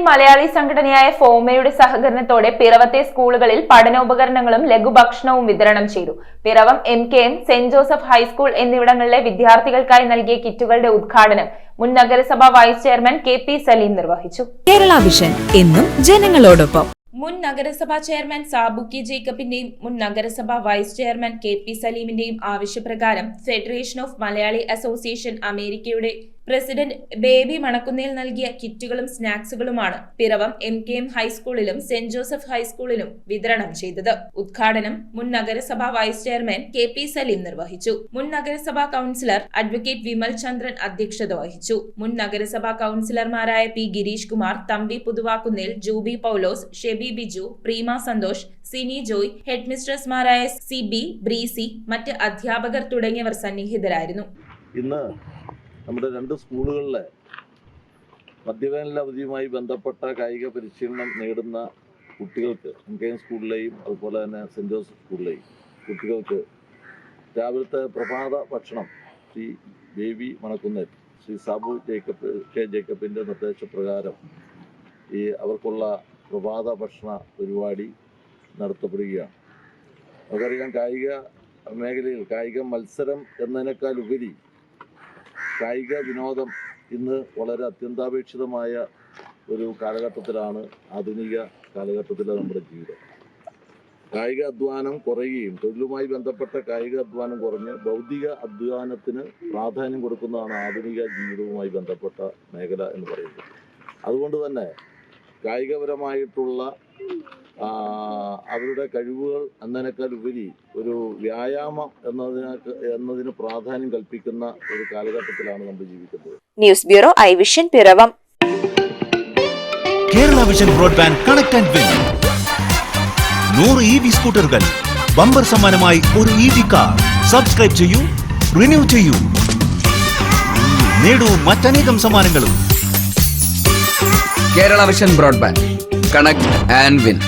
മലയാളി സംഘടനയായ ഫോമയുടെ സഹകരണത്തോടെ പിറവത്തെ സ്കൂളുകളിൽ പഠനോപകരണങ്ങളും ലഘുഭക്ഷണവും വിതരണം ചെയ്തു. Piravom MKM, saint Joseph high school എന്നിവിടങ്ങളിലെ വിദ്യാർത്ഥികൾക്കായി നൽകിയ കിറ്റുകളുടെ ഉദ്ഘാടനം മുൻ നഗരസഭാ വൈസ് ചെയർമാൻ KP സലീം നിർവഹിച്ചു. കേരള വിഷൻ എന്നും ജനങ്ങളോടൊപ്പം. മുൻ നഗരസഭാ ചെയർമാൻ സാബു കെ ജേക്കബിന്റെയും മുൻ നഗരസഭാ വൈസ് ചെയർമാൻ KP സലീമിന്റെയും ആവശ്യപ്രകാരം ഫെഡറേഷൻ ഓഫ് മലയാളി അസോസിയേഷൻ അമേരിക്കയുടെ പ്രസിഡന്റ് ബേബി മണക്കുന്നേൽ നൽകിയ കിറ്റുകളും സ്നാക്സുകളുമാണ് പിറവം MKM ഹൈസ്കൂളിലും സെന്റ് ജോസഫ് ഹൈസ്കൂളിലും വിതരണം ചെയ്തത്. ഉദ്ഘാടനം മുൻ നഗരസഭാ വൈസ് ചെയർമാൻ KP സലീം നിർവഹിച്ചു. മുൻ നഗരസഭാ കൌൺസിലർ അഡ്വക്കേറ്റ് വിമൽ ചന്ദ്രൻ അധ്യക്ഷത വഹിച്ചു. മുൻ നഗരസഭാ കൌൺസിലർമാരായ P ഗിരീഷ് കുമാർ, തമ്പി പുതുവാക്കുന്നേൽ, ജൂബി പൗലോസ്, ഷെബി ബിജു, പ്രീമ സന്തോഷ്, സിനി ജോയ്, ഹെഡ് മിസ്ട്രസ്മാരായ CB, ബ്രീസി, മറ്റ് അധ്യാപകർ തുടങ്ങിയവർ സന്നിഹിതരായിരുന്നു. ഇന്ന് നമ്മുടെ 2 സ്കൂളുകളിലെ മധ്യവേനൽ അവധിയുമായി ബന്ധപ്പെട്ട കായിക പരിശീലനം നേടുന്ന കുട്ടികൾക്ക് MKM സ്കൂളിലെയും അതുപോലെ തന്നെ സെന്റ് ജോസഫ് സ്കൂളിലെയും കുട്ടികൾക്ക് രാവിലത്തെ പ്രഭാത ഭക്ഷണം ശ്രീ ബേബി മണക്കുന്നേൽ, ശ്രീ സാബു കെ ജേക്കബിൻ്റെ നിർദ്ദേശപ്രകാരം അവർക്കുള്ള പ്രഭാത ഭക്ഷണ പരിപാടി നടത്തപ്പെടുകയാണ്. നമുക്കറിയാം, കായിക മേഖലയിൽ കായിക മത്സരം എന്നതിനേക്കാൾ ഉപരി കായിക വിനോദം ഇന്ന് വളരെ അത്യന്താപേക്ഷിതമായ ഒരു കാലഘട്ടത്തിലാണ്, ആധുനിക കാലഘട്ടത്തിലെ നമ്മുടെ ജീവിതം. കായിക അധ്വാനം കുറയുകയും തൊഴിലുമായി ബന്ധപ്പെട്ട കായിക അധ്വാനം കുറഞ്ഞ് ഭൗതിക അധ്വാനത്തിന് പ്രാധാന്യം കൊടുക്കുന്നതാണ് ആധുനിക ജീവിതവുമായി ബന്ധപ്പെട്ട മേഖല എന്ന് പറയുന്നത്. അതുകൊണ്ട് തന്നെ കായികപരമായിട്ടുള്ള അവരുടെ കഴിവുകൾ എന്നതിനേക്കാൾ ഉപരി ഒരു വ്യായാമം എന്നതിന് പ്രാധാന്യം കൽപ്പിക്കുന്ന ഒരു കാലഘട്ടത്തിലാണ് നമ്മൾ ജീവിക്കുന്നത്. News bureau, I vision, Piravom. Kerala vision broadband connect and win 100 EV സ്കൂട്ടറുകൾ, ബമ്പർ സമ്മാനമായി ഒരു EV കാർ. സബ്സ്ക്രൈബ് ചെയ്യൂ, റിന്യൂ ചെയ്യൂ, നേടൂ മറ്റനേകം സമ്മാനങ്ങളും. Kerala vision broadband connect and win.